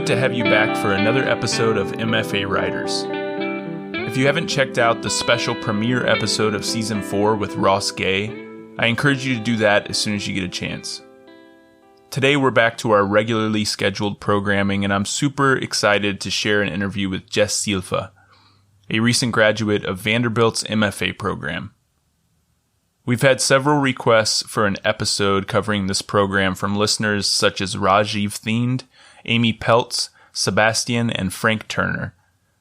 to have you back for another episode of MFA Writers. If you haven't checked out the special premiere episode of Season 4 with Ross Gay, I encourage you to do that as soon as you get a chance. Today we're back to our regularly scheduled programming, and I'm super excited to share an interview with Jess Silfa, a recent graduate of Vanderbilt's MFA program. We've had several requests for an episode covering this program from listeners such as Rajiv Theend, Amy Peltz, Sebastian, and Frank Turner,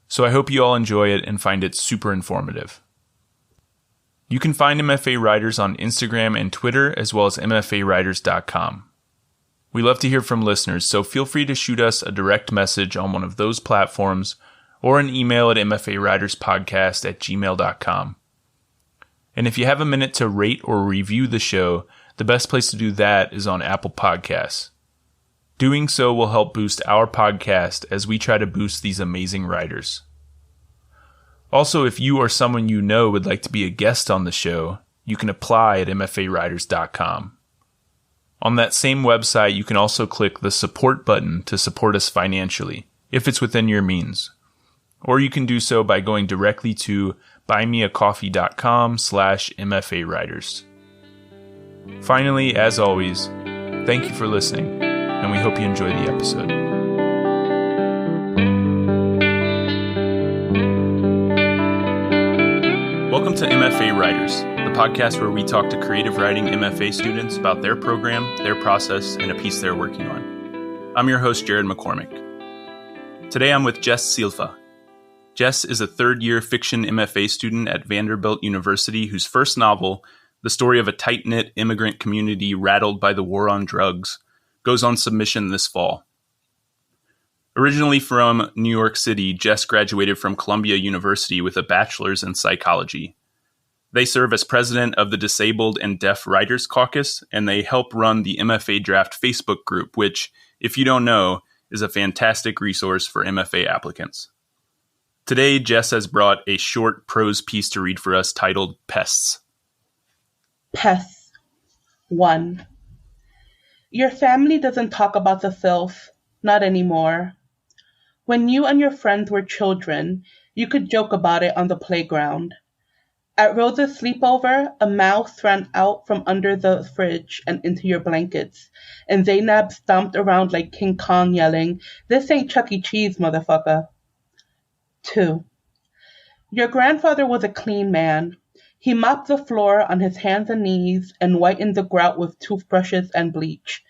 so I hope you all enjoy it and find it super informative. You can find MFA Writers on Instagram and Twitter, as well as mfawriters.com. We love to hear from listeners, so feel free to shoot us a direct message on one of those platforms or an email at mfawriterspodcast@gmail.com. And if you have a minute to rate or review the show, the best place to do that is on Apple Podcasts. Doing so will help boost our podcast as we try to boost these amazing writers. Also, if you or someone you know would like to be a guest on the show, you can apply at mfawriters.com. On that same website, you can also click the support button to support us financially, if it's within your means. Or you can do so by going directly to buymeacoffee.com/mfawriters. Finally, as always, thank you for listening, and we hope you enjoy the episode. Welcome to MFA Writers, the podcast where we talk to creative writing MFA students about their program, their process, and a piece they're working on. I'm your host, Jared McCormick. Today I'm with Jess Silfa. Jess is a third-year fiction MFA student at Vanderbilt University whose first novel, the story of a tight-knit immigrant community rattled by the war on drugs, goes on submission this fall. Originally from New York City, Jess graduated from Columbia University with a bachelor's in psychology. They serve as president of the Disabled and Deaf Writers Caucus, and they help run the MFA Draft Facebook group, which, if you don't know, is a fantastic resource for MFA applicants. Today, Jess has brought a short prose piece to read for us titled Pests. Pests. 1. Your family doesn't talk about the filth, not anymore. When you and your friends were children, you could joke about it on the playground. At Rosa's sleepover, a mouse ran out from under the fridge and into your blankets, and Zainab stomped around like King Kong yelling, "This ain't Chuck E. Cheese, motherfucker." 2. Your grandfather was a clean man. He mopped the floor on his hands and knees and whitened the grout with toothbrushes and bleach.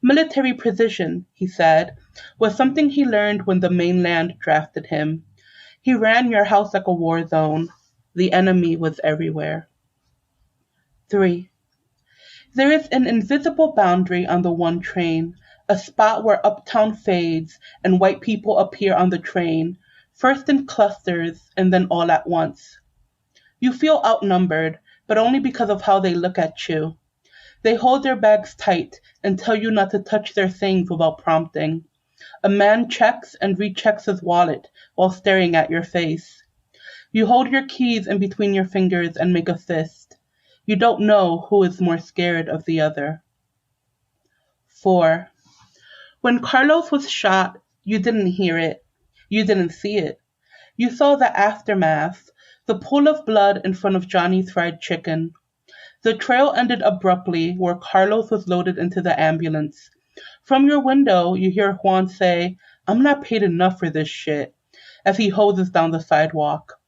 Military precision, he said, was something he learned when the mainland drafted him. He ran your house like a war zone. The enemy was everywhere. 3. There is an invisible boundary on the one train, a spot where uptown fades and white people appear on the train, first in clusters and then all at once. You feel outnumbered, but only because of how they look at you. They hold their bags tight and tell you not to touch their things without prompting. A man checks and rechecks his wallet while staring at your face. You hold your keys in between your fingers and make a fist. You don't know who is more scared of the other. 4. When Carlos was shot, you didn't hear it. You didn't see it. You saw the aftermath, the pool of blood in front of Johnny's Fried Chicken. The trail ended abruptly where Carlos was loaded into the ambulance. From your window, you hear Juan say, "I'm not paid enough for this shit," as he hoses down the sidewalk.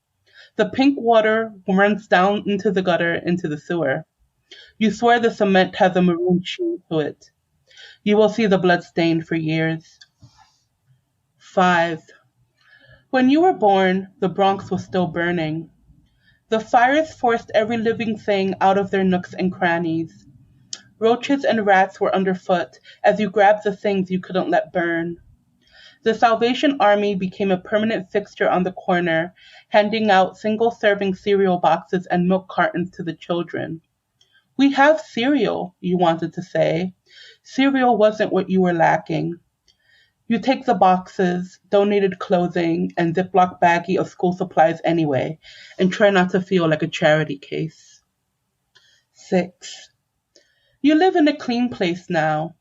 The pink water runs down into the gutter into the sewer. You swear the cement has a maroon sheen to it. You will see the blood stain for years. 5. When you were born, the Bronx was still burning. The fires forced every living thing out of their nooks and crannies. Roaches and rats were underfoot as you grabbed the things you couldn't let burn. The Salvation Army became a permanent fixture on the corner, handing out single-serving cereal boxes and milk cartons to the children. "We have cereal," you wanted to say. Cereal wasn't what you were lacking. You take the boxes, donated clothing, and Ziploc baggie of school supplies anyway, and try not to feel like a charity case. 6. You live in a clean place now.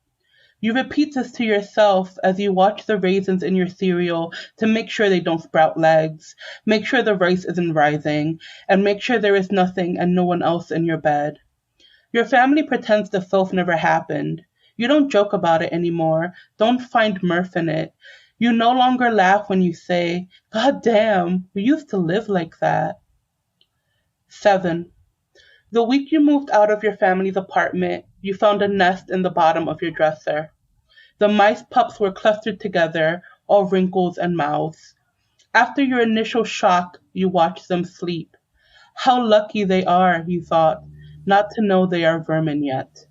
You repeat this to yourself as you watch the raisins in your cereal to make sure they don't sprout legs, make sure the rice isn't rising, and make sure there is nothing and no one else in your bed. Your family pretends the filth never happened. You don't joke about it anymore. Don't find mirth in it. You no longer laugh when you say, God damn, we used to live like that. 7. The week you moved out of your family's apartment, you found a nest in the bottom of your dresser. The mice pups were clustered together, all wrinkles and mouths. After your initial shock, you watched them sleep. How lucky they are, you thought, not to know they are vermin yet.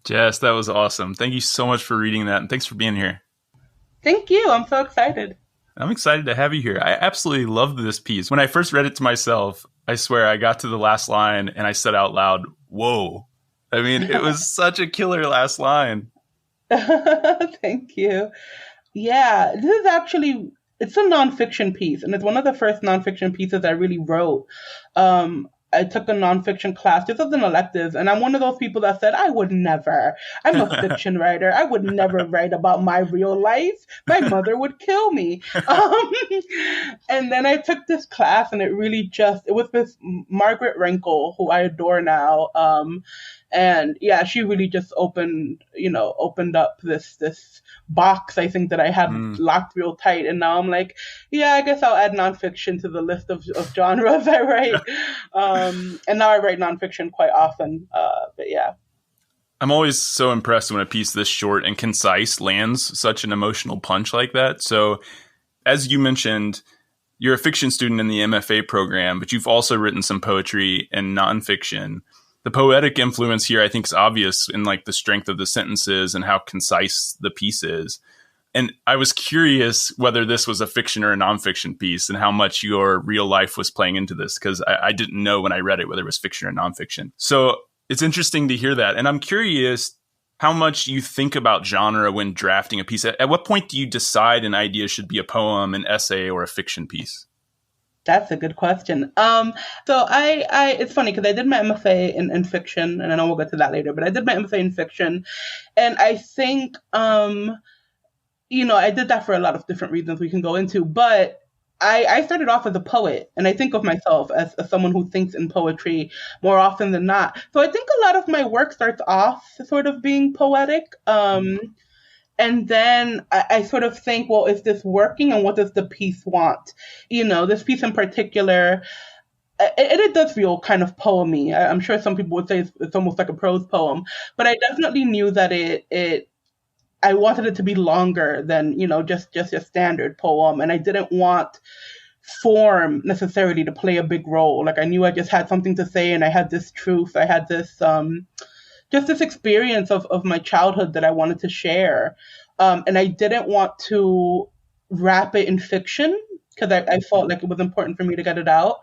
Jess, that was awesome. Thank you so much for reading that, and thanks for being here. Thank you. I'm so excited. I'm excited to have you here. I absolutely loved this piece. When I first read it to myself, I swear I got to the last line and I said out loud, whoa. I mean, it was such a killer last line. Thank you. Yeah, this is actually, it's a nonfiction piece, and it's one of the first nonfiction pieces I really wrote. I took a nonfiction class just as an elective, and I'm one of those people that said, I would never. I'm a fiction writer. I would never write about my real life. My mother would kill me. And then I took this class, and it really just, it was with Margaret Renkl, who I adore now. And yeah, she really just opened up this box, I think, that I had locked real tight. And now I'm like, yeah, I guess I'll add nonfiction to the list of genres I write. And now I write nonfiction quite often. But yeah. I'm always so impressed when a piece this short and concise lands such an emotional punch like that. So as you mentioned, you're a fiction student in the MFA program, but you've also written some poetry and nonfiction. The poetic influence here, I think, is obvious in like the strength of the sentences and how concise the piece is. And I was curious whether this was a fiction or a nonfiction piece and how much your real life was playing into this, because I didn't know when I read it whether it was fiction or nonfiction. So it's interesting to hear that. And I'm curious how much you think about genre when drafting a piece. At what point do you decide an idea should be a poem, an essay, or a fiction piece? That's a good question. So I it's funny because I did my MFA in fiction, and I know we'll get to that later, but I did my MFA in fiction. And I think, I did that for a lot of different reasons we can go into, but I started off as a poet, and I think of myself as someone who thinks in poetry more often than not. So I think a lot of my work starts off sort of being poetic. And then I sort of think, well, is this working, and what does the piece want? This piece in particular, it does feel kind of poemy. I'm sure some people would say it's almost like a prose poem, but I definitely knew that I wanted it to be longer than, just a standard poem. And I didn't want form necessarily to play a big role. Like I knew I just had something to say, and I had this truth. I had this, just this experience of my childhood that I wanted to share. And I didn't want to wrap it in fiction because I felt like it was important for me to get it out.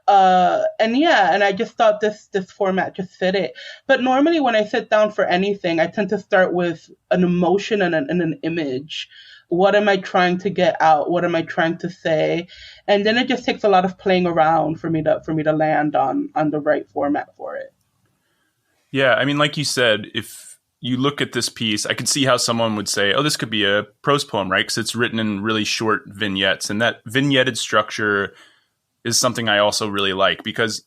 And I just thought this format just fit it. But normally when I sit down for anything, I tend to start with an emotion and an image. What am I trying to get out? What am I trying to say? And then it just takes a lot of playing around for me to land on the right format for it. Yeah, I mean, like you said, if you look at this piece, I could see how someone would say, oh, this could be a prose poem, right? Because it's written in really short vignettes. And that vignetted structure is something I also really like, because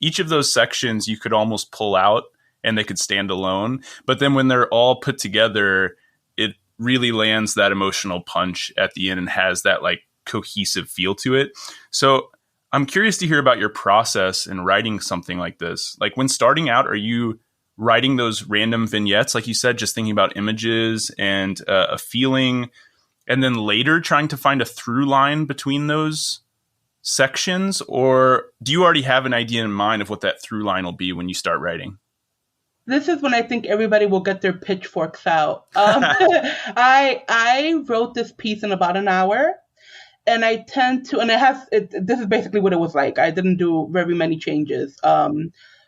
each of those sections you could almost pull out and they could stand alone. But then when they're all put together, it really lands that emotional punch at the end and has that like cohesive feel to it. So I'm curious to hear about your process in writing something like this. Like when starting out, are you writing those random vignettes, like you said, just thinking about images and a feeling, and then later trying to find a through line between those sections? Or do you already have an idea in mind of what that through line will be when you start writing? This is when I think everybody will get their pitchforks out. I wrote this piece in about an hour. And I tend to, and this is basically what it was like. I didn't do very many changes.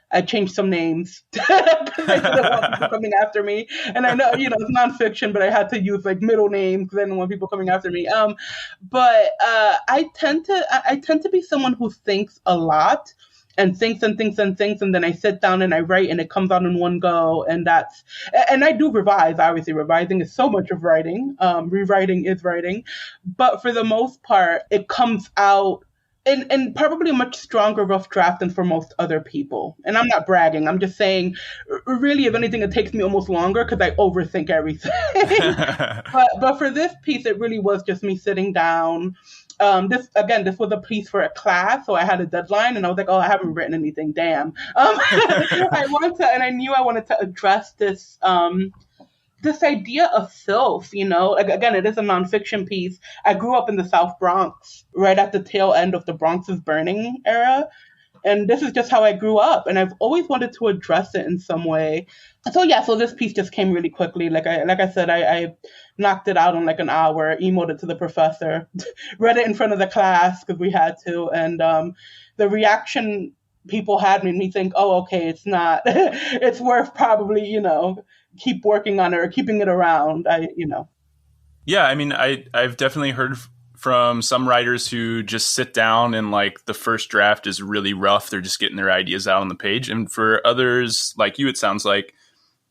I changed some names because I didn't want people coming after me. And I know, it's nonfiction, but I had to use like middle names because I didn't want people coming after me. But I tend to be someone who thinks a lot. and thinks and thinks and thinks, and then I sit down and I write, and it comes out in one go. And I do revise. Obviously, revising is so much of writing. Rewriting is writing, but for the most part, it comes out in probably a much stronger rough draft than for most other people. And I'm not bragging. I'm just saying, really, if anything, it takes me almost longer because I overthink everything. but for this piece, it really was just me sitting down. This was a piece for a class, so I had a deadline, and I was like, "Oh, I haven't written anything. Damn." I knew I wanted to address this. This idea of self, like, again, it is a nonfiction piece. I grew up in the South Bronx, right at the tail end of the Bronx's burning era. And this is just how I grew up. And I've always wanted to address it in some way. So this piece just came really quickly. Like I said, I knocked it out in like an hour, emailed it to the professor, read it in front of the class because we had to. And the reaction people had made me think, oh, okay, it's not, it's worth probably, keep working on it or keeping it around. Yeah, I mean, I've definitely heard from some writers who just sit down and like the first draft is really rough. They're just getting their ideas out on the page. And for others like you, it sounds like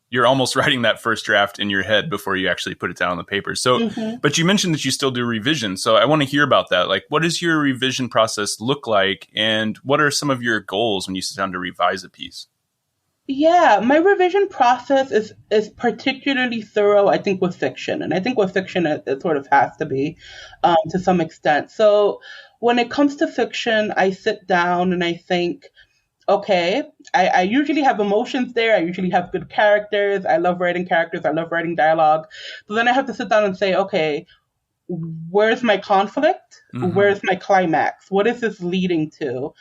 you're almost writing that first draft in your head before you actually put it down on the paper. So, But you mentioned that you still do revision. So I want to hear about that. Like, what does your revision process look like? And what are some of your goals when you sit down to revise a piece? Yeah, my revision process is particularly thorough, I think, with fiction. And I think with fiction, it sort of has to be to some extent. So when it comes to fiction, I sit down and I think, okay, I usually have emotions there. I usually have good characters. I love writing characters. I love writing dialogue. So then I have to sit down and say, okay, where's my conflict? Where's my climax? What is this leading to?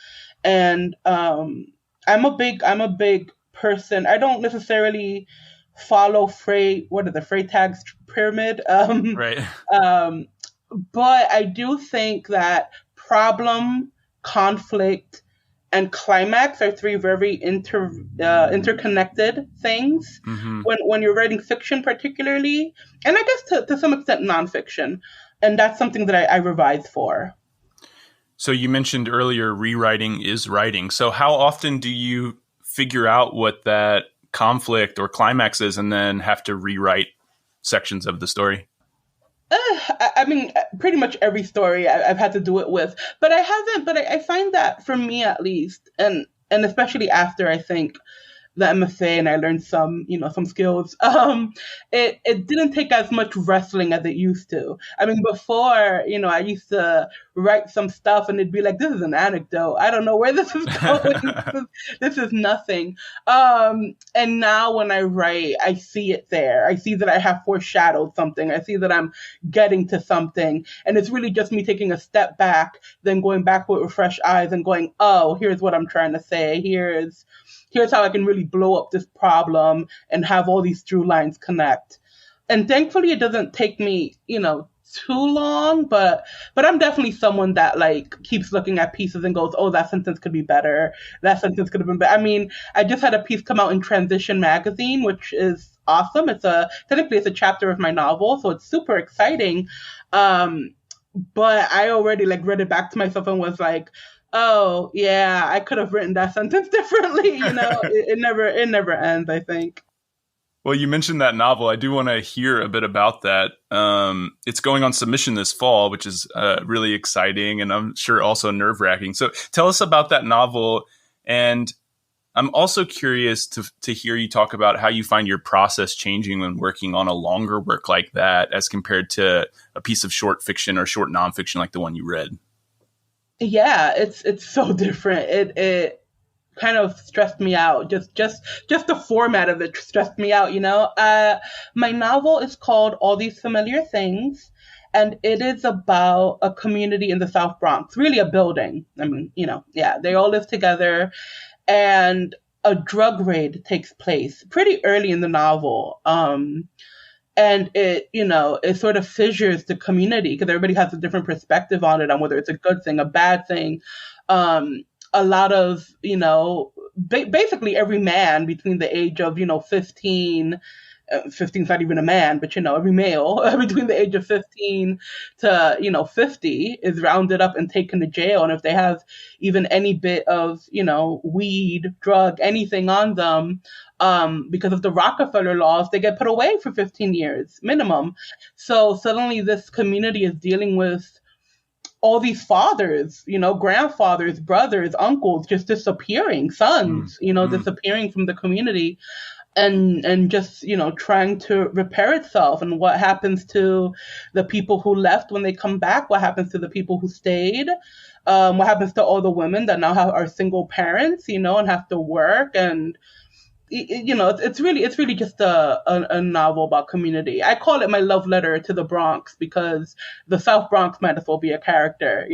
And I'm a big person. I don't necessarily follow Freytag's pyramid. Right. But I do think that problem, conflict, and climax are three very interconnected things when you're writing fiction, particularly, and I guess to some extent nonfiction. And that's something that I revise for. So you mentioned earlier, rewriting is writing. So how often do you figure out what that conflict or climax is and then have to rewrite sections of the story? I mean, pretty much every story I've had to do it with, but I haven't. But I find that for me, at least, and especially after I think the MFA and I learned some skills. It didn't take as much wrestling as it used to. I mean, before, I used to write some stuff and it'd be like, this is an anecdote. I don't know where this is going. This is nothing. And now when I write, I see it there. I see that I have foreshadowed something. I see that I'm getting to something. And it's really just me taking a step back, then going back with fresh eyes and going, oh, here's what I'm trying to say. Here's how I can really blow up this problem and have all these through lines connect. And thankfully, it doesn't take me, too long, but I'm definitely someone that like keeps looking at pieces and goes, oh, that sentence could be better. That sentence could have been better. I mean, I just had a piece come out in Transition magazine, which is awesome. Technically it's a chapter of my novel, so it's super exciting. But I already like read it back to myself and was like, oh yeah, I could have written that sentence differently. It never ends, I think. Well, you mentioned that novel. I do want to hear a bit about that. It's going on submission this fall, which is really exciting and I'm sure also nerve-wracking. So tell us about that novel. And I'm also curious to hear you talk about how you find your process changing when working on a longer work like that as compared to a piece of short fiction or short nonfiction like the one you read. Yeah, it's so different. It kind of stressed me out. Just the format of it stressed me out, My novel is called All These Familiar Things, and it is about a community in the South Bronx, really a building. I mean, they all live together, and a drug raid takes place pretty early in the novel. And it sort of fissures the community because everybody has a different perspective on it, on whether it's a good thing, a bad thing. A lot of, basically every man between the age of, 15 15's not even a man, but every male between the age of 15 to 50 is rounded up and taken to jail. And if they have even any bit of weed, drug, anything on them, because of the Rockefeller laws, they get put away for 15 years minimum. So suddenly this community is dealing with all these fathers, grandfathers, brothers, uncles just disappearing, sons, disappearing from the community, and just trying to repair itself. And what happens to the people who left when they come back? What happens to the people who stayed? What happens to all the women that now are single parents, and have to work? And it's really just a novel about community. I call it my love letter to the Bronx because the South Bronx might as well be a character.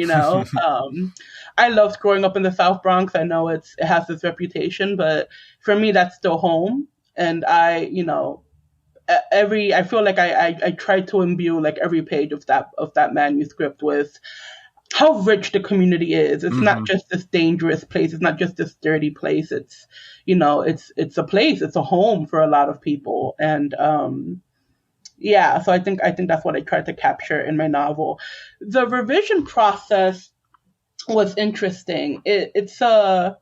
I loved growing up in the South Bronx. I know it has this reputation, but for me, that's still home. And I feel like I try to imbue like every page of that manuscript with how rich the community is. It's not just this dangerous place. It's not just this dirty place. It's it's a place. It's a home for a lot of people. And so I think that's what I tried to capture in my novel. The revision process was interesting. It's a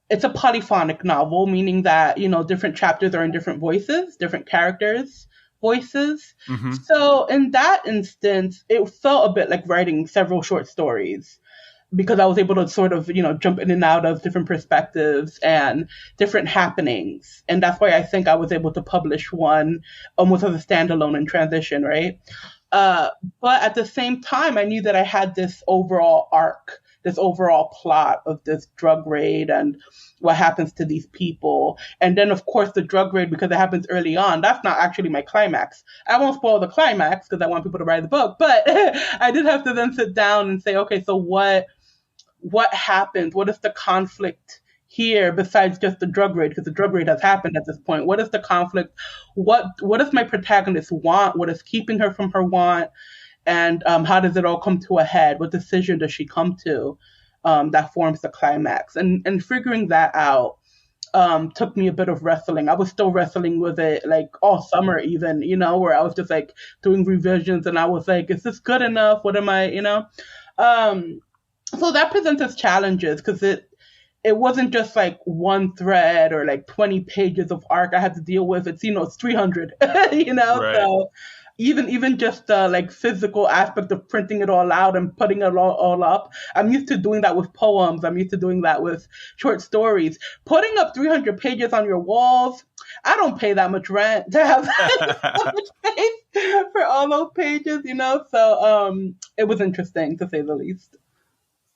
polyphonic novel, meaning that, different chapters are in different voices, different characters' voices. So in that instance, it felt a bit like writing several short stories because I was able to sort of, jump in and out of different perspectives and different happenings. And that's why I think I was able to publish one almost as a standalone in transition, right? But at the same time, I knew that I had this overall arc, this overall plot of this drug raid and what happens to these people. And then, of course, the drug raid, because it happens early on, that's not actually my climax. I won't spoil the climax because I want people to read the book. But I did have to then sit down and say, okay, so what happens? What is the conflict here besides just the drug raid? Because the drug raid has happened at this point. What is the conflict? What does my protagonist want? What is keeping her from her want? And how does it all come to a head? What decision does she come to that forms the climax? And figuring that out took me a bit of wrestling. I was still wrestling with it like all summer even, where I was just like doing revisions and I was like, is this good enough? What am I, So that presents us challenges because it wasn't just like one thread or like 20 pages of arc I had to deal with. It's 300, Right. So even just the like physical aspect of printing it all out and putting it all up. I'm used to doing that with poems. I'm used to doing that with short stories. Putting up 300 pages on your walls, I don't pay that much rent to have that much space for all those pages, So it was interesting to say the least.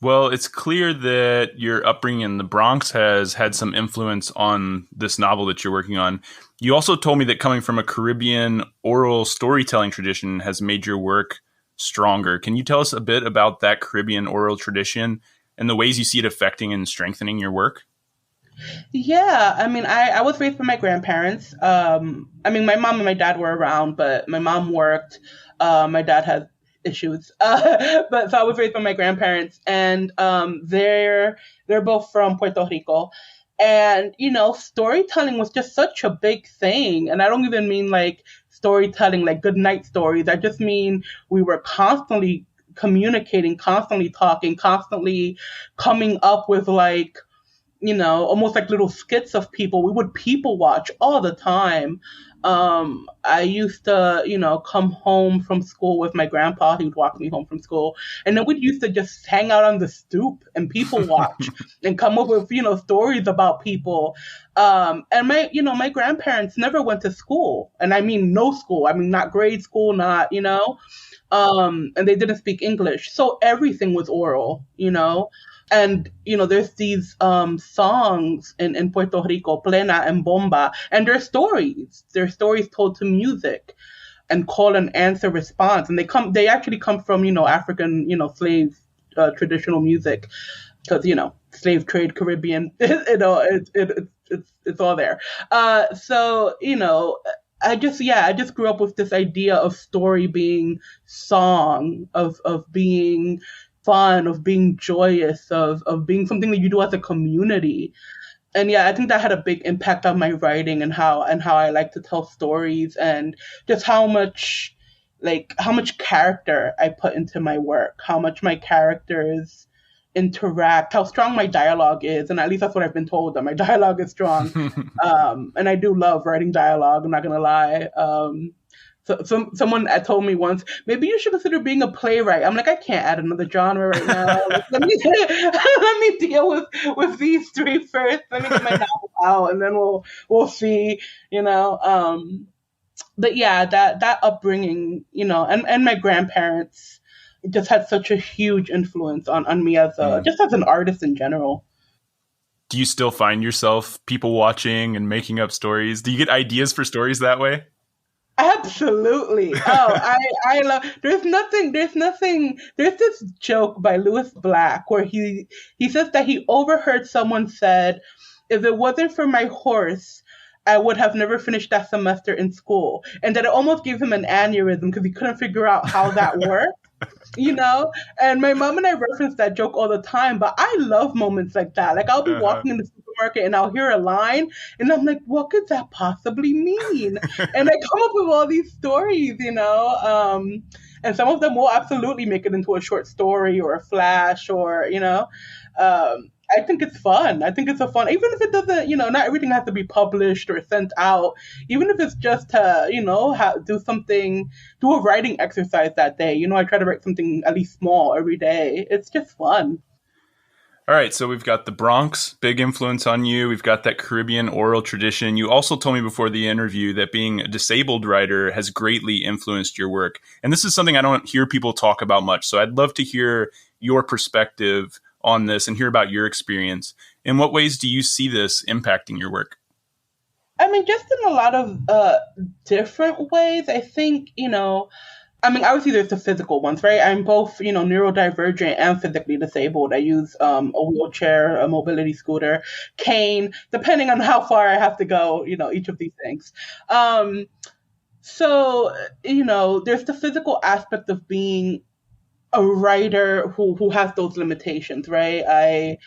Well, it's clear that your upbringing in the Bronx has had some influence on this novel that you're working on. You also told me that coming from a Caribbean oral storytelling tradition has made your work stronger. Can you tell us a bit about that Caribbean oral tradition and the ways you see it affecting and strengthening your work? Yeah, I was raised by my grandparents. My mom and my dad were around, but my mom worked. My dad had issues. But so I was raised by my grandparents, and they're both from Puerto Rico. And, storytelling was just such a big thing. And I don't even mean like storytelling, like good night stories. I just mean we were constantly communicating, constantly talking, constantly coming up with like, almost like little skits of people. We would people watch all the time. I used to, come home from school with my grandpa. He would walk me home from school. And then we used to just hang out on the stoop and people watch and come up with, stories about people. And my grandparents never went to school. And I mean, no school. I mean, not grade school, not, and they didn't speak English. So everything was oral, And, there's these songs in Puerto Rico, Plena and Bomba, and they're stories. They're stories told to music and call and answer response. And they actually come from, African, slave traditional music because, slave trade, Caribbean, it's all there. So, I just grew up with this idea of story being song, of being fun, of being joyous, of being something that you do as a community. And yeah, I think that had a big impact on my writing and how I like to tell stories, and just how much character I put into my work, how much my characters interact, how strong my dialogue is, and at least that's what I've been told, that my dialogue is strong. And I do love writing dialogue. I'm not gonna lie. Someone told me once, maybe you should consider being a playwright. I'm like, I can't add another genre right now. Like, let me let me deal with these three first. Let me get my novel out, and then we'll see. You know. But yeah, that upbringing, and my grandparents just had such a huge influence on me as just as an artist in general. Do you still find yourself people watching and making up stories? Do you get ideas for stories that way? Absolutely. Oh, I love. There's this joke by Lewis Black where he says that he overheard someone said, "If it wasn't for my horse, I would have never finished that semester in school," and that it almost gave him an aneurysm because he couldn't figure out how that worked. you know? And my mom and I reference that joke all the time, but I love moments like that. Like I'll be walking in the supermarket and I'll hear a line and I'm like, what could that possibly mean? And I come up with all these stories, and some of them will absolutely make it into a short story or a flash or, I think it's fun. I think it's a fun, even if it doesn't, not everything has to be published or sent out. Even if it's just to, do a writing exercise that day. I try to write something at least small every day. It's just fun. All right, so we've got the Bronx, big influence on you. We've got that Caribbean oral tradition. You also told me before the interview that being a disabled writer has greatly influenced your work. And this is something I don't hear people talk about much. So I'd love to hear your perspective on this and hear about your experience. In what ways do you see this impacting your work? I mean, just in a lot of different ways. I think, obviously there's the physical ones, right? I'm both, neurodivergent and physically disabled. I use a wheelchair, a mobility scooter, cane, depending on how far I have to go, each of these things. So, there's the physical aspect of being a writer who has those limitations, right?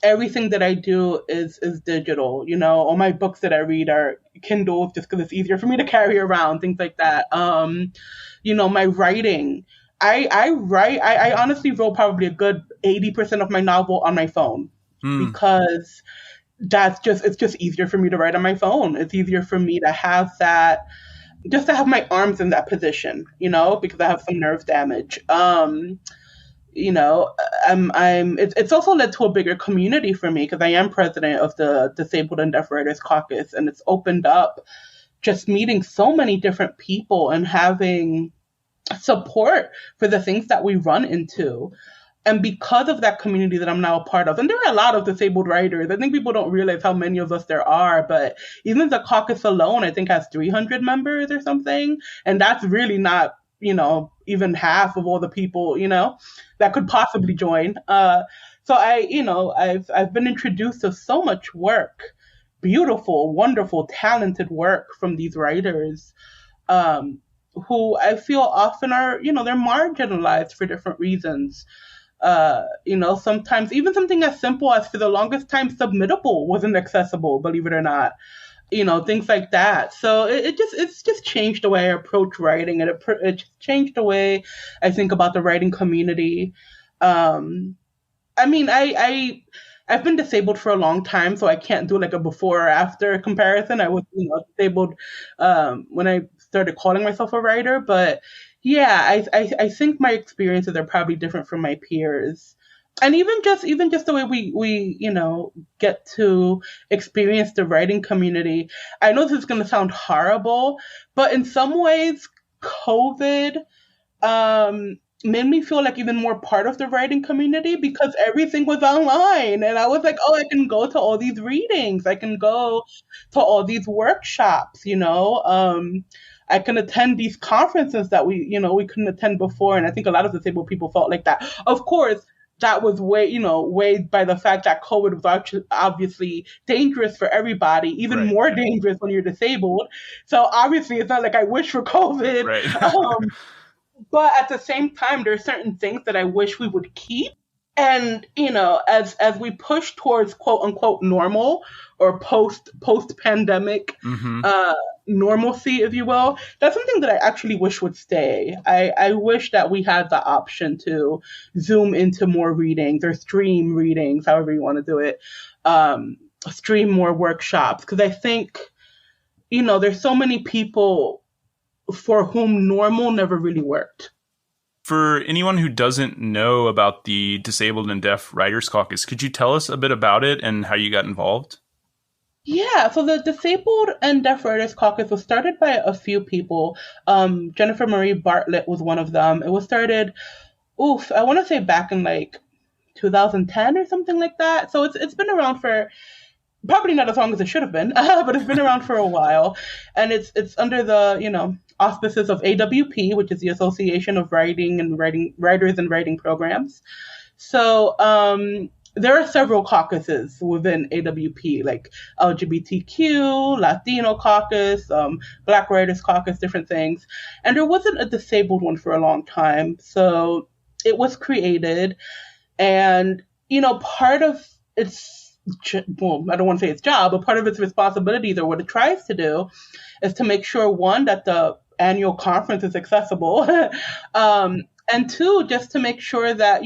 Everything that I do is digital. All my books that I read are Kindles just because it's easier for me to carry around, things like that. My writing, I honestly wrote probably a good 80% of my novel on my phone because it's just easier for me to write on my phone. It's easier for me to have that, just to have my arms in that position, because I have some nerve damage. It's also led to a bigger community for me because I am president of the Disabled and Deaf Writers Caucus, and it's opened up just meeting so many different people and having support for the things that we run into. And because of that community that I'm now a part of, and there are a lot of disabled writers, I think people don't realize how many of us there are, but even the caucus alone, I think has 300 members or something. And that's really not, even half of all the people, that could possibly join. So I've been introduced to so much work, beautiful, wonderful, talented work from these writers, who I feel often are, they're marginalized for different reasons. Sometimes even something as simple as for the longest time, Submittable wasn't accessible, believe it or not. Things like that. So it's just changed the way I approach writing, and it changed the way I think about the writing community. I've been disabled for a long time, so I can't do like a before or after comparison. I was, disabled when I started calling myself a writer, but yeah, I think my experiences are probably different from my peers. And even just the way we get to experience the writing community. I know this is going to sound horrible, but in some ways, COVID made me feel like even more part of the writing community because everything was online, and I was like, oh, I can go to all these readings, I can go to all these workshops, I can attend these conferences that we couldn't attend before. And I think a lot of disabled people felt like that. Of course, that was weighed by the fact that COVID was actually obviously dangerous for everybody, even more dangerous when you're disabled. So obviously, it's not like I wish for COVID. Right. But at the same time, there are certain things that I wish we would keep. And as we push towards quote unquote normal or post pandemic Mm-hmm. uh normalcy, if you will, that's something that I actually wish would stay. I wish that we had the option to zoom into more readings or stream readings, however you want to do it, um stream more workshops, because I think there's so many people for whom normal never really worked. For anyone who doesn't know about the Disabled and Deaf Writers Caucus, could you tell us a bit about it and how you got involved? Yeah, so the Disabled and Deaf Writers Caucus was started by a few people. Jennifer Marie Bartlett was one of them. It was started, I want to say back in like 2010 or something like that. So it's been around for probably not as long as it should have been, but it's been around for a while, and it's under the auspices of AWP, which is the Association of Writers and Writing Programs. So there are several caucuses within AWP, like LGBTQ, Latino caucus, Black Writers Caucus, different things. And there wasn't a disabled one for a long time. So it was created. And, part of its, well, I don't want to say its job, but part of its responsibilities, or what it tries to do, is to make sure, one, that the annual conference is accessible. And two, just to make sure that,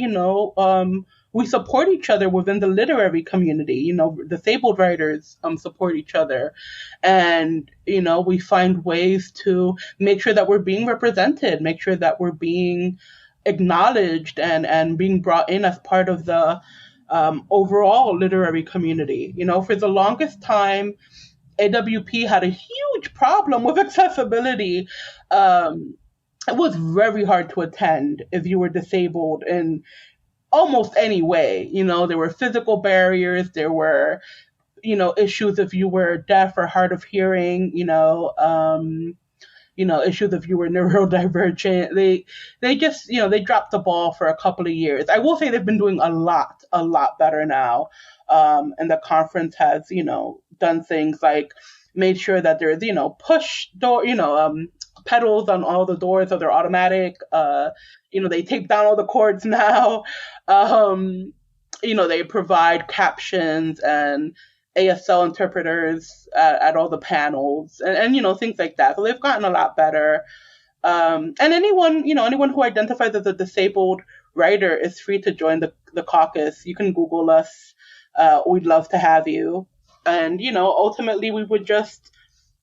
we support each other within the literary community. Disabled writers support each other. And, we find ways to make sure that we're being represented, make sure that we're being acknowledged and being brought in as part of the overall literary community. For the longest time, AWP had a huge problem with accessibility. It was very hard to attend if you were disabled in almost any way. There were physical barriers, there were, issues if you were deaf or hard of hearing, issues if you were neurodivergent. They just, they dropped the ball for a couple of years. I will say they've been doing a lot better now. And the conference has, done things like made sure that there's, push door, pedals on all the doors, so they're automatic. They take down all the cords now. They provide captions and ASL interpreters at all the panels, and things like that. So they've gotten a lot better. And anyone who identifies as a disabled writer is free to join the caucus. You can Google us. We'd love to have you. And, ultimately we would just,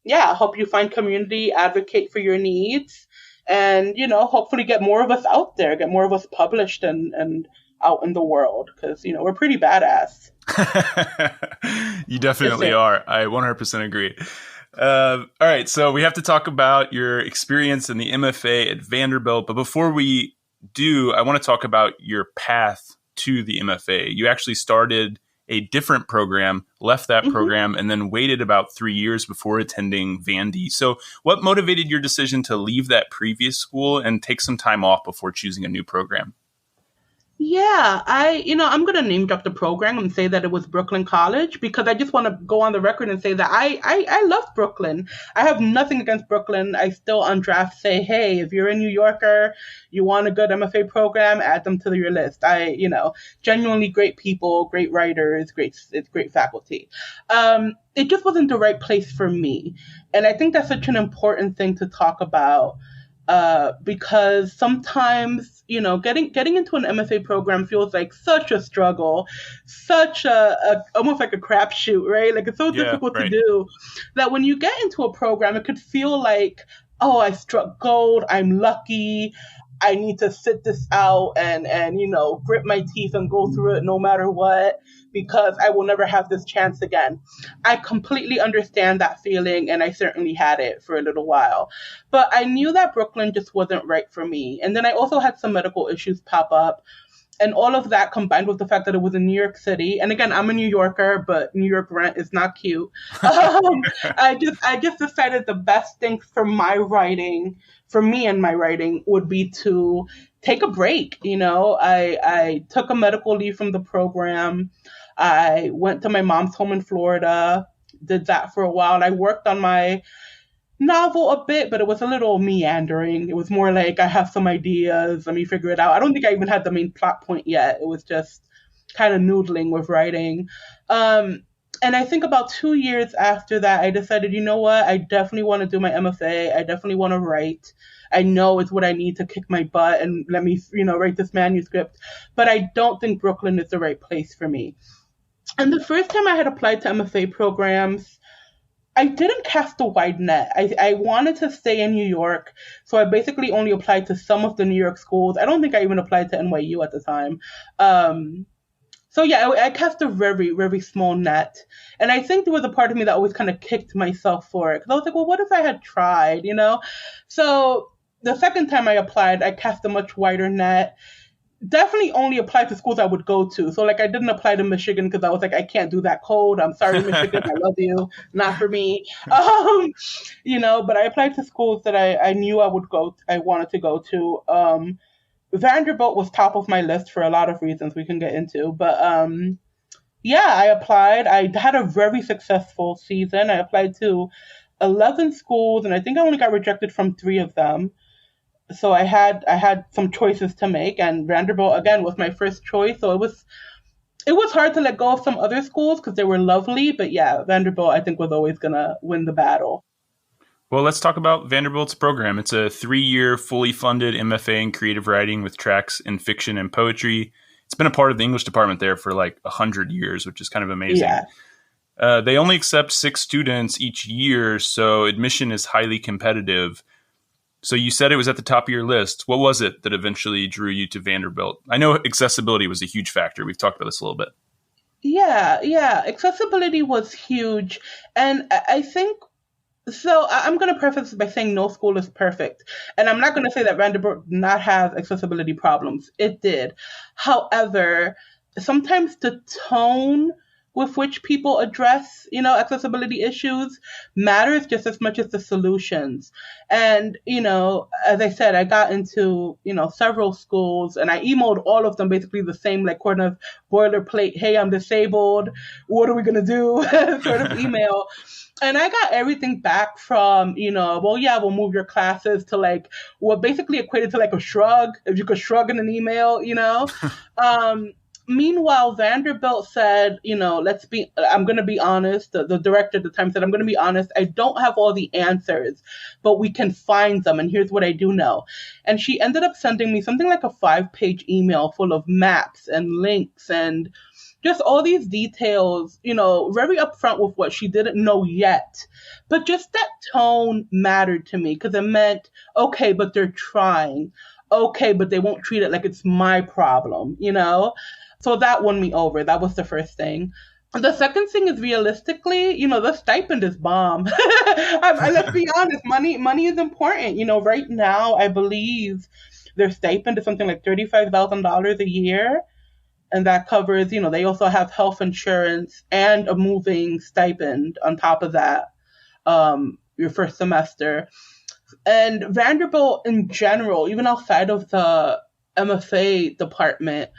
help you find community, advocate for your needs, and, hopefully get more of us out there, get more of us published and out in the world, because, we're pretty badass. You definitely are. I 100% agree. All right, so we have to talk about your experience in the MFA at Vanderbilt. But before we do, I want to talk about your path to the MFA. You actually started a different program, left that program, and then waited about 3 years before attending Vandy. So what motivated your decision to leave that previous school and take some time off before choosing a new program? Yeah, I'm gonna name drop the program and say that it was Brooklyn College, because I just want to go on the record and say that I love Brooklyn. I have nothing against Brooklyn. I still on draft say, hey, if you're a New Yorker, you want a good MFA program, add them to your list. Genuinely great people, great writers, great faculty. It just wasn't the right place for me, and I think that's such an important thing to talk about. Because sometimes, getting into an MFA program feels like such a struggle, such almost like a crapshoot, right? Like, it's so difficult to do that when you get into a program, it could feel like, oh, I struck gold, I'm lucky, I need to sit this out and grit my teeth and go through it no matter what, because I will never have this chance again. I completely understand that feeling, and I certainly had it for a little while. But I knew that Brooklyn just wasn't right for me. And then I also had some medical issues pop up. And all of that combined with the fact that it was in New York City. And again, I'm a New Yorker, but New York rent is not cute. I just decided the best thing for me and my writing, would be to take a break. I took a medical leave from the program. I went to my mom's home in Florida, did that for a while. And I worked on my novel a bit, but it was a little meandering. It was more like, I have some ideas, let me figure it out. I don't think I even had the main plot point yet. It was just kind of noodling with writing. Um, and I think about 2 years after that, I decided, you know what? I definitely want to do my MFA. I definitely want to write. I know it's what I need to kick my butt and let me, write this manuscript. But I don't think Brooklyn is the right place for me. And the first time I had applied to MFA programs, I didn't cast a wide net. I wanted to stay in New York, so I basically only applied to some of the New York schools. I don't think I even applied to NYU at the time. So yeah, I cast a very, very small net. And I think there was a part of me that always kind of kicked myself for it. Because I was like, well, what if I had tried? So the second time I applied, I cast a much wider net. Definitely only applied to schools I would go to. So like I didn't apply to Michigan because I was like, I can't do that cold. I'm sorry, Michigan, I love you. Not for me. But I applied to schools that I knew I wanted to go to. Vanderbilt was top of my list for a lot of reasons we can get into. But yeah, I applied. I had a very successful season. I applied to 11 schools, and I think I only got rejected from 3 of them. So I had some choices to make, and Vanderbilt again was my first choice. So it was hard to let go of some other schools because they were lovely, but yeah, Vanderbilt I think was always gonna win the battle. Well, let's talk about Vanderbilt's program. It's a 3-year, fully funded MFA in creative writing with tracks in fiction and poetry. It's been a part of the English department there for like 100 years, which is kind of amazing. Yeah. They only accept 6 students each year, so admission is highly competitive. So you said it was at the top of your list. What was it that eventually drew you to Vanderbilt? I know accessibility was a huge factor. We've talked about this a little bit. Yeah. Accessibility was huge. And I think, so I'm going to preface this by saying no school is perfect. And I'm not going to say that Vanderbilt did not have accessibility problems. It did. However, sometimes the tone with which people address, accessibility issues matters just as much as the solutions. And, as I said, I got into, several schools, and I emailed all of them basically the same, like, kind of boilerplate, hey, I'm disabled, what are we going to do sort of email. And I got everything back from, well, yeah, we'll move your classes, to like what basically equated to like a shrug, if you could shrug in an email. Meanwhile, Vanderbilt said, I'm going to be honest. The director at the time said, I'm going to be honest. I don't have all the answers, but we can find them. And here's what I do know. And she ended up sending me something like a 5-page email full of maps and links and just all these details, very upfront with what she didn't know yet. But just that tone mattered to me because it meant, okay, but they're trying. Okay, but they won't treat it like it's my problem. So that won me over. That was the first thing. The second thing is, realistically, the stipend is bomb. Let's be honest, money is important. Right now, I believe their stipend is something like $35,000 a year. And that covers, they also have health insurance and a moving stipend on top of that, your first semester. And Vanderbilt in general, even outside of the MFA department,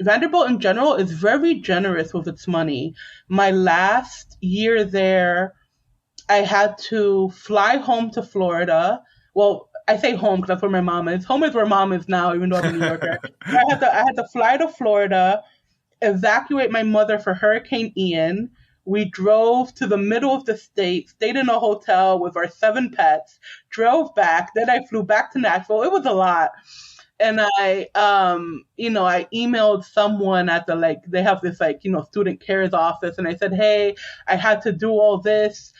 Vanderbilt in general is very generous with its money. My last year there, I had to fly home to Florida. Well, I say home because that's where my mom is. Home is where mom is now, even though I'm a New Yorker. I had to fly to Florida, evacuate my mother for Hurricane Ian. We drove to the middle of the state, stayed in a hotel with our 7 pets, drove back. Then I flew back to Nashville. It was a lot. And I emailed someone at they have this student cares office. And I said, hey, I had to do all this.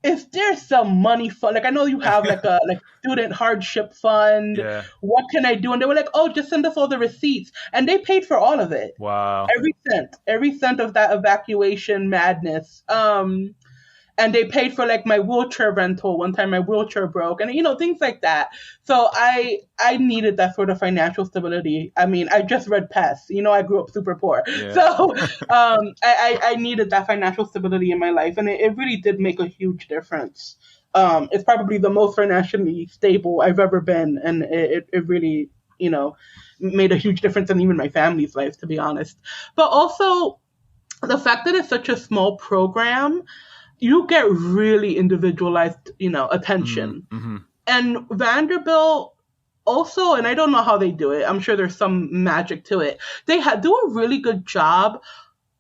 Is there some money fund? I know you have a student hardship fund. Yeah. What can I do? And they were like, oh, just send us all the receipts. And they paid for all of it. Wow. Every cent of that evacuation madness. And they paid for my wheelchair rental. One time my wheelchair broke and, things like that. So I needed that sort of financial stability. I mean, I just read Pest. I grew up super poor. Yeah. So I needed that financial stability in my life. And it really did make a huge difference. It's probably the most financially stable I've ever been. And it really, made a huge difference in even my family's life, to be honest. But also the fact that it's such a small program, you get really individualized, attention. Mm-hmm. And Vanderbilt also, and I don't know how they do it, I'm sure there's some magic to it. They do a really good job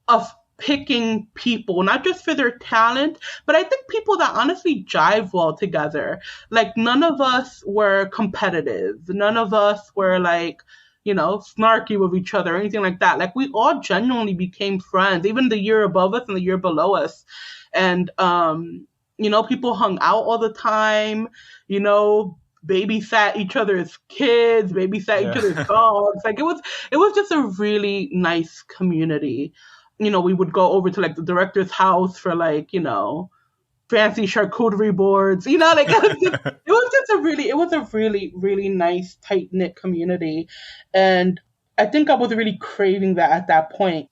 of picking people, not just for their talent, but I think people that honestly jive well together. Like, none of us were competitive. None of us were like, snarky with each other or anything like that. Like, we all genuinely became friends, even the year above us and the year below us. And, people hung out all the time, babysat each other's kids, babysat each other's dogs. Like, it was just a really nice community. We would go over to like the director's house for like, fancy charcuterie boards, like it was a really, really nice, tight knit community. And I think I was really craving that at that point.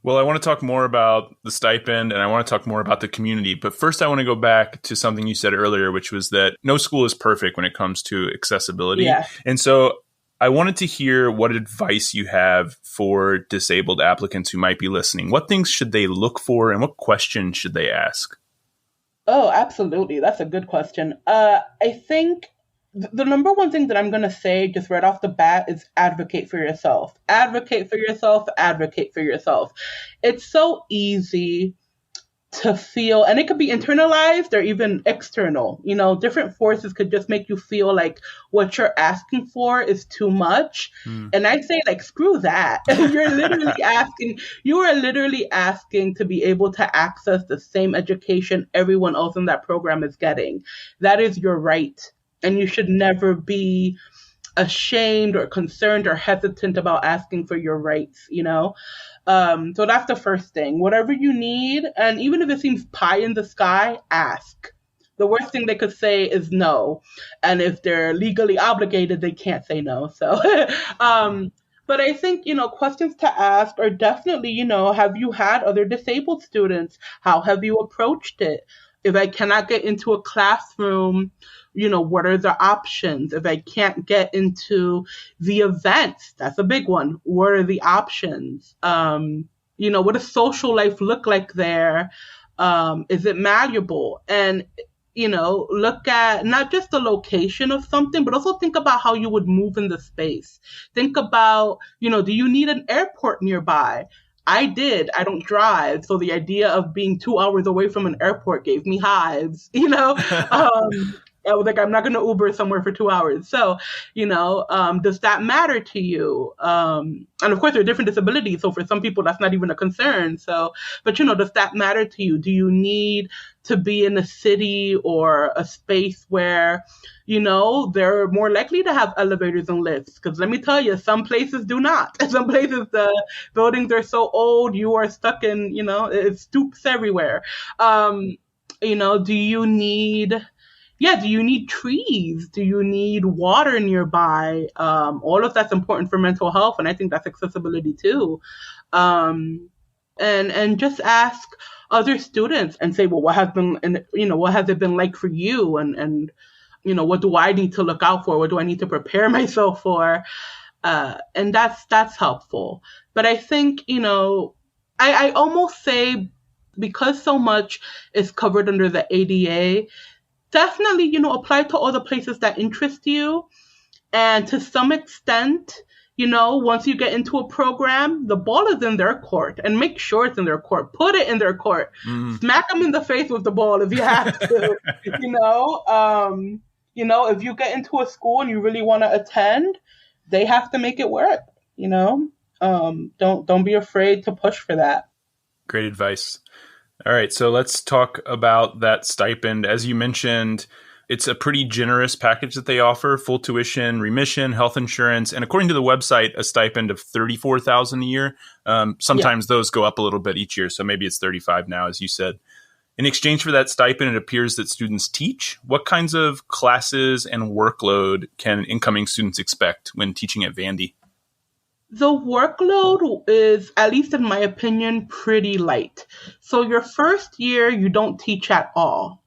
Well, I want to talk more about the stipend and I want to talk more about the community. But first, I want to go back to something you said earlier, which was that no school is perfect when it comes to accessibility. Yeah. And so I wanted to hear what advice you have for disabled applicants who might be listening. What things should they look for and what questions should they ask? Oh, absolutely. That's a good question. I think the number one thing that I'm going to say just right off the bat is advocate for yourself. Advocate for yourself. Advocate for yourself. It's so easy to feel, and it could be internalized or even external. Different forces could just make you feel like what you're asking for is too much. And I say, like, screw that. You are literally asking to be able to access the same education everyone else in that program is getting. That is your right. And you should never be ashamed or concerned or hesitant about asking for your rights, So that's the first thing. Whatever you need, and even if it seems pie in the sky, ask. The worst thing they could say is no. And if they're legally obligated, they can't say no. So, but I think, questions to ask are definitely, have you had other disabled students? How have you approached it? If I cannot get into a classroom, what are the options? If I can't get into the events, that's a big one. What are the options? What does social life look like there? Is it malleable? And, look at not just the location of something, but also think about how you would move in the space. Think about, do you need an airport nearby? I did. I don't drive. So the idea of being 2 hours away from an airport gave me hives, I was like, I'm not going to Uber somewhere for 2 hours. So, does that matter to you? And of course, there are different disabilities. So for some people, that's not even a concern. So, but, does that matter to you? Do you need to be in a city or a space where, they're more likely to have elevators and lifts? Because let me tell you, some places do not. Some places, the buildings are so old, you are stuck in, it stoops everywhere. Do you need trees? Do you need water nearby? All of that's important for mental health, and I think that's accessibility too. And just ask other students and say, well, what has it been like for you? And what do I need to look out for? What do I need to prepare myself for? And that's helpful. But I think, I almost say, because so much is covered under the ADA, definitely, apply to all the places that interest you. And to some extent, once you get into a program, the ball is in their court, and make sure it's in their court. Put it in their court. Smack them in the face with the ball if you have to. If you get into a school and you really want to attend, they have to make it work. Don't be afraid to push for that. Great advice. All right, so let's talk about that stipend. As you mentioned, it's a pretty generous package that they offer: full tuition, remission, health insurance, and according to the website, a stipend of $34,000 a year. Sometimes those go up a little bit each year, so maybe it's $35,000 now, as you said. In exchange for that stipend, it appears that students teach. What kinds of classes and workload can incoming students expect when teaching at Vandy? The workload is, at least in my opinion, pretty light. So your first year, you don't teach at all.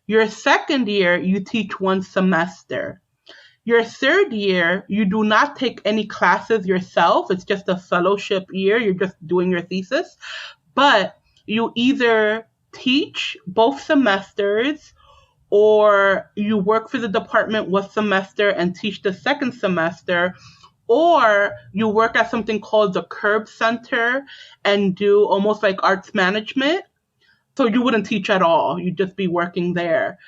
Your second year, you teach one semester. Your third year, you do not take any classes yourself. It's just a fellowship year. You're just doing your thesis. But you either teach both semesters, or you work for the department one semester and teach the second semester, or you work at something called the Curb Center and do almost like arts management. So you wouldn't teach at all. You'd just be working there.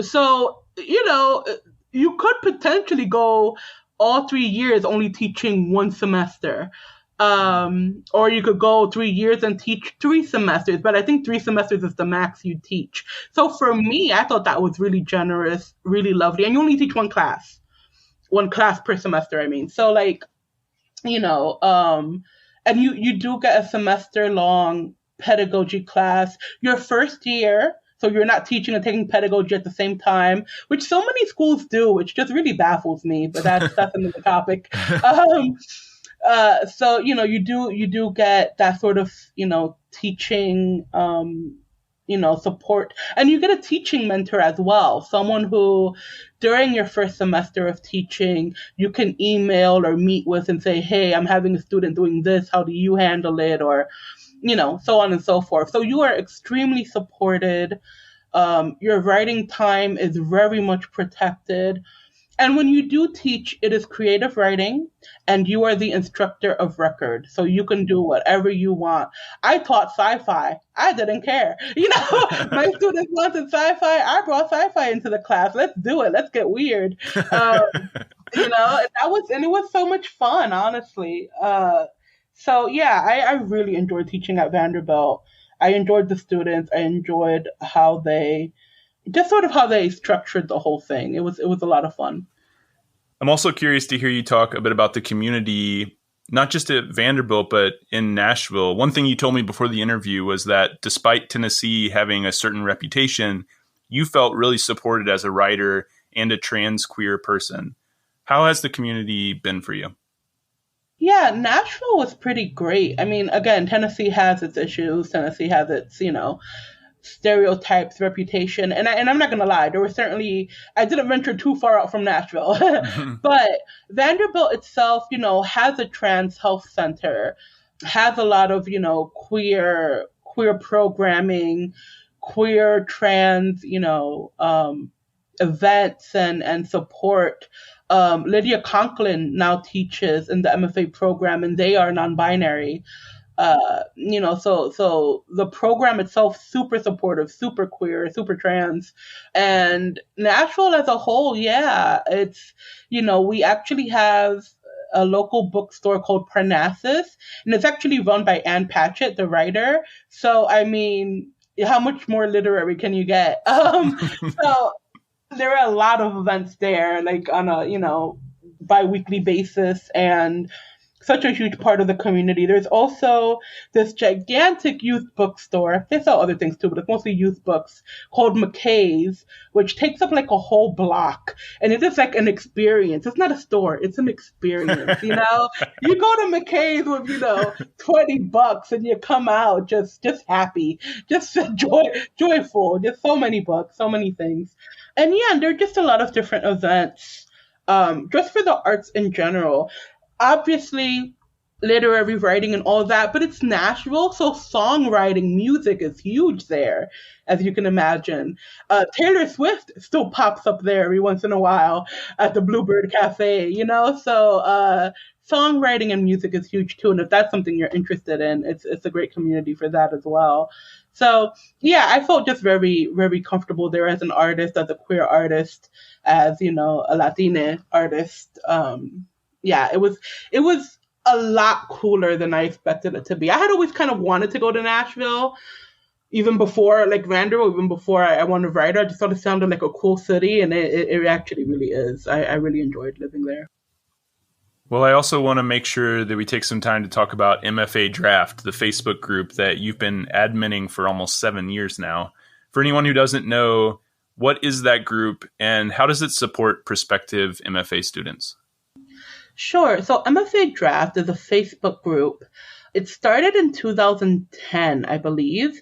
So, you could potentially go all 3 years only teaching one semester. Or you could go 3 years and teach 3 semesters, but I think 3 semesters is the max you teach. So for me, I thought that was really generous, really lovely. And you only teach one class per semester, I mean. So like, and you do get a semester long pedagogy class your first year. So you're not teaching and taking pedagogy at the same time, which so many schools do, which just really baffles me, but that's another topic. So, you do get that sort of, teaching, support, and you get a teaching mentor as well. Someone who during your first semester of teaching, you can email or meet with and say, hey, I'm having a student doing this. How do you handle it? Or, so on and so forth. So you are extremely supported. Your writing time is very much protected. And when you do teach, it is creative writing, and you are the instructor of record. So you can do whatever you want. I taught sci-fi. I didn't care. My students wanted sci-fi. I brought sci-fi into the class. Let's do it. Let's get weird. And it was so much fun, honestly. So yeah, I really enjoyed teaching at Vanderbilt. I enjoyed the students. I enjoyed how they structured the whole thing. It was a lot of fun. I'm also curious to hear you talk a bit about the community, not just at Vanderbilt, but in Nashville. One thing you told me before the interview was that despite Tennessee having a certain reputation, you felt really supported as a writer and a trans queer person. How has the community been for you? Yeah, Nashville was pretty great. I mean, again, Tennessee has its issues. Tennessee has its, stereotypes, reputation. And I'm not going to lie, there were certainly, I didn't venture too far out from Nashville. But Vanderbilt itself, has a trans health center, has a lot of, queer programming, queer trans, events and support. Lydia Conklin now teaches in the MFA program, and they are non-binary. So the program itself, super supportive, super queer, super trans. And Nashville as a whole, yeah, it's, we actually have a local bookstore called Parnassus, and it's actually run by Ann Patchett, the writer. So, I mean, how much more literary can you get? So there are a lot of events there, like on a, bi-weekly basis, and such a huge part of the community. There's also this gigantic youth bookstore. They sell other things too, but it's mostly youth books, called McKay's, which takes up like a whole block. And it is like an experience. It's not a store. It's an experience, You go to McKay's with, $20 and you come out just happy, just joyful. Just so many books, so many things. And yeah, there are just a lot of different events, just for the arts in general. Obviously, literary writing and all that, but it's Nashville, so songwriting, music is huge there, as you can imagine. Taylor Swift still pops up there every once in a while at the Bluebird Cafe, So songwriting and music is huge too, and if that's something you're interested in, it's a great community for that as well. So yeah, I felt just very, very comfortable there as an artist, as a queer artist, as a Latina artist. Yeah, it was a lot cooler than I expected it to be. I had always kind of wanted to go to Nashville, even before, like Vanderbilt, even before I wanted to write. I just thought it sounded like a cool city, and it actually really is. I really enjoyed living there. Well, I also want to make sure that we take some time to talk about MFA Draft, the Facebook group that you've been adminning for almost 7 years now. For anyone who doesn't know, what is that group, and how does it support prospective MFA students? Sure. So MFA Draft is a Facebook group. It started in 2010, I believe.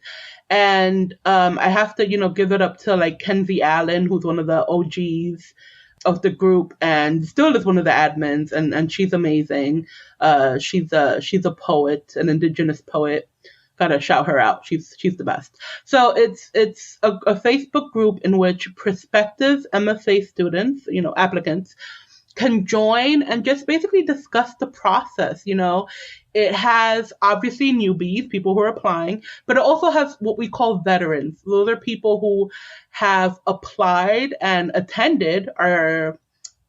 And I have to, give it up to like Kenzie Allen, who's one of the OGs of the group and still is one of the admins. And she's amazing. She's a poet, an Indigenous poet. gotta shout her out. She's the best. So it's a Facebook group in which prospective MFA students, applicants, can join and just basically discuss the process. It has obviously newbies, people who are applying, but it also has what we call veterans. Those are people who have applied and attended, are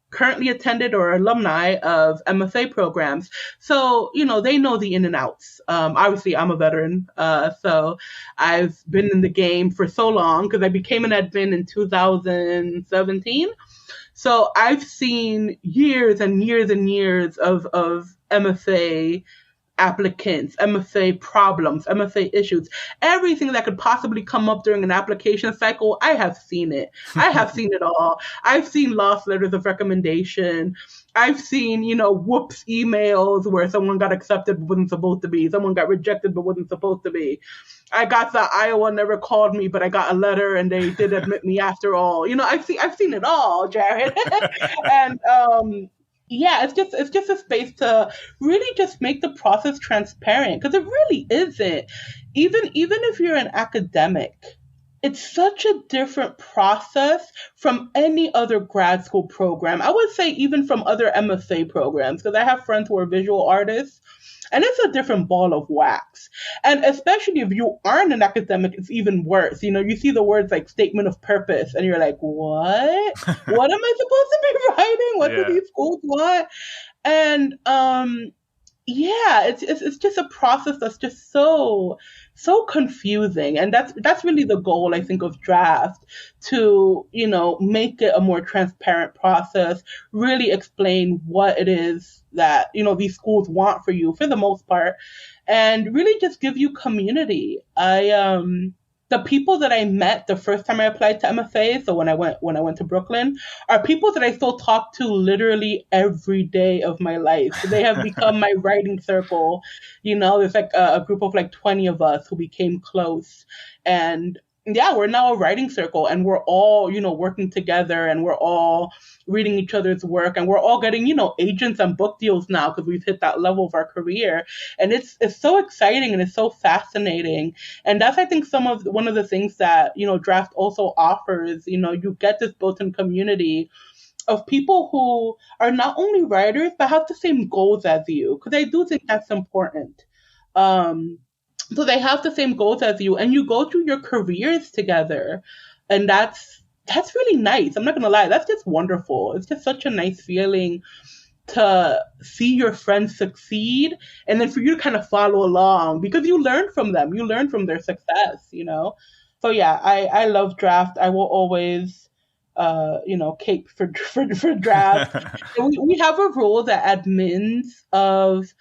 currently attended or alumni of MFA programs. So, they know the in and outs. Obviously, I'm a veteran. So I've been in the game for so long because I became an admin in 2017. So I've seen years and years and years of MFA applicants, MFA problems, MFA issues, everything that could possibly come up during an application cycle. I have seen it. I have seen it all. I've seen lost letters of recommendation. I've seen, whoops emails where someone got accepted but wasn't supposed to be. Someone got rejected but wasn't supposed to be. I got the Iowa never called me, but I got a letter and they did admit me after all. I've seen it all, Jared. And yeah, it's just a space to really just make the process transparent, because it really isn't. Even if you're an academic, it's such a different process from any other grad school program. I would say even from other MFA programs, because I have friends who are visual artists, and it's a different ball of wax. And especially if you aren't an academic, it's even worse. You see the words like statement of purpose, and you're like, what? What am I supposed to be writing? What do these schools want? And yeah, it's just a process that's just so confusing. And that's really the goal, I think, of draft, to make it a more transparent process, really explain what it is that these schools want for you for the most part, and really just give you community. The people that I met the first time I applied to MFA, so when I went to Brooklyn, are people that I still talk to literally every day of my life. They have become my writing circle. There's like a group of like 20 of us who became close. And yeah, we're now a writing circle, and we're all, working together, and we're all reading each other's work, and we're all getting, agents and book deals now because we've hit that level of our career. And it's so exciting and it's so fascinating. And that's, I think, one of the things that, draft also offers. You get this built-in community of people who are not only writers, but have the same goals as you, because I do think that's important. So they have the same goals as you, and you go through your careers together. And that's really nice. I'm not going to lie. That's just wonderful. It's just such a nice feeling to see your friends succeed, and then for you to kind of follow along because you learn from them. You learn from their success, So yeah, I love draft. I will always, cape for draft. we have a rule that admins of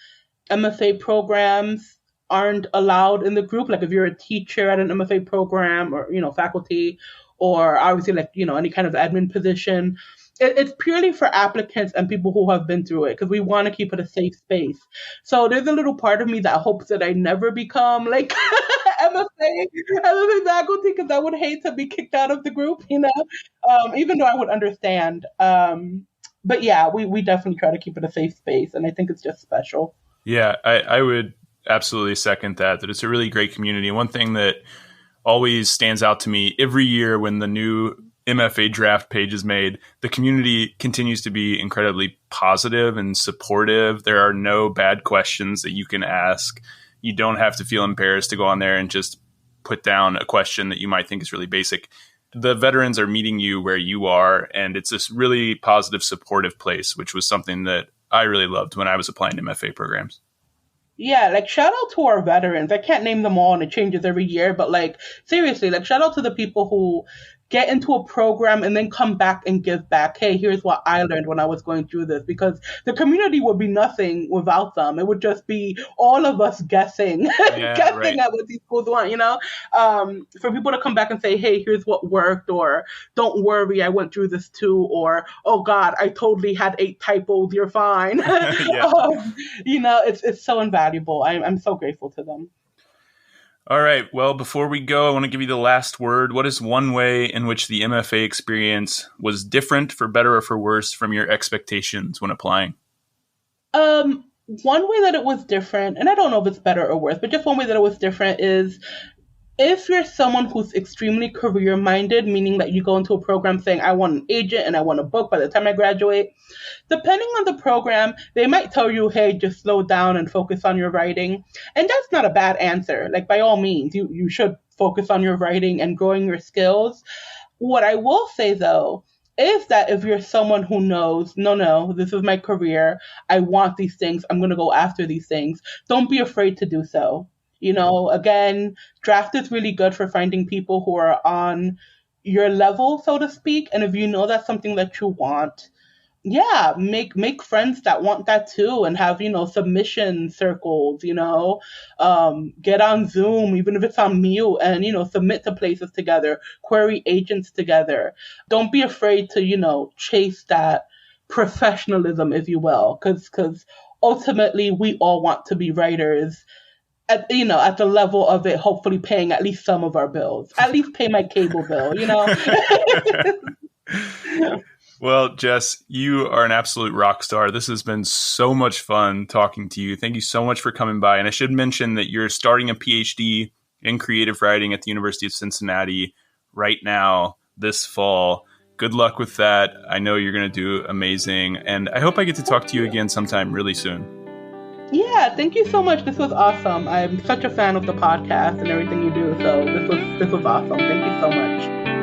MFA programs aren't allowed in the group. Like if you're a teacher at an MFA program, or faculty, or obviously like any kind of admin position, it's purely for applicants and people who have been through it, because we want to keep it a safe space. So there's a little part of me that hopes that I never become like MFA faculty, because I would hate to be kicked out of the group, even though I would understand. But yeah, we definitely try to keep it a safe space, and I think it's just special. Yeah, I would absolutely second that it's a really great community. One thing that always stands out to me every year when the new MFA draft page is made, the community continues to be incredibly positive and supportive. There are no bad questions that you can ask. You don't have to feel embarrassed to go on there and just put down a question that you might think is really basic. The veterans are meeting you where you are, and it's this really positive, supportive place, which was something that I really loved when I was applying to MFA programs. Yeah, like shout out to our veterans. I can't name them all and it changes every year, but like seriously, like shout out to the people who get into a program and then come back and give back. Hey, here's what I learned when I was going through this, because the community would be nothing without them. It would just be all of us guessing, guessing at what these schools want, for people to come back and say, hey, here's what worked, or don't worry, I went through this too, or, oh God, I totally had 8 typos, you're fine. It's so invaluable. I'm so grateful to them. All right. Well, before we go, I want to give you the last word. What is one way in which the MFA experience was different, for better or for worse, from your expectations when applying? one way that it was different, and I don't know if it's better or worse, but just one way that it was different is if you're someone who's extremely career minded, meaning that you go into a program saying, I want an agent and I want a book by the time I graduate, depending on the program, they might tell you, hey, just slow down and focus on your writing. And that's not a bad answer. Like, by all means, you should focus on your writing and growing your skills. What I will say, though, is that if you're someone who knows, no, this is my career, I want these things, I'm going to go after these things, don't be afraid to do so. Again, draft is really good for finding people who are on your level, so to speak. And if you know that's something that you want, yeah, make friends that want that too, and have, submission circles, get on Zoom, even if it's on mute, and, submit to places together, query agents together. Don't be afraid to, chase that professionalism, if you will, because ultimately we all want to be writers at the level of it, hopefully paying at least some of our bills, at least pay my cable bill. Well, Jess, you are an absolute rock star. This has been so much fun talking to you. Thank you so much for coming by. And I should mention that you're starting a PhD in creative writing at the University of Cincinnati right now, this fall. Good luck with that. I know you're going to do amazing. And I hope I get to talk to you again sometime really soon. Yeah, thank you so much. This was awesome. I'm such a fan of the podcast and everything you do. So this was awesome. Thank you so much.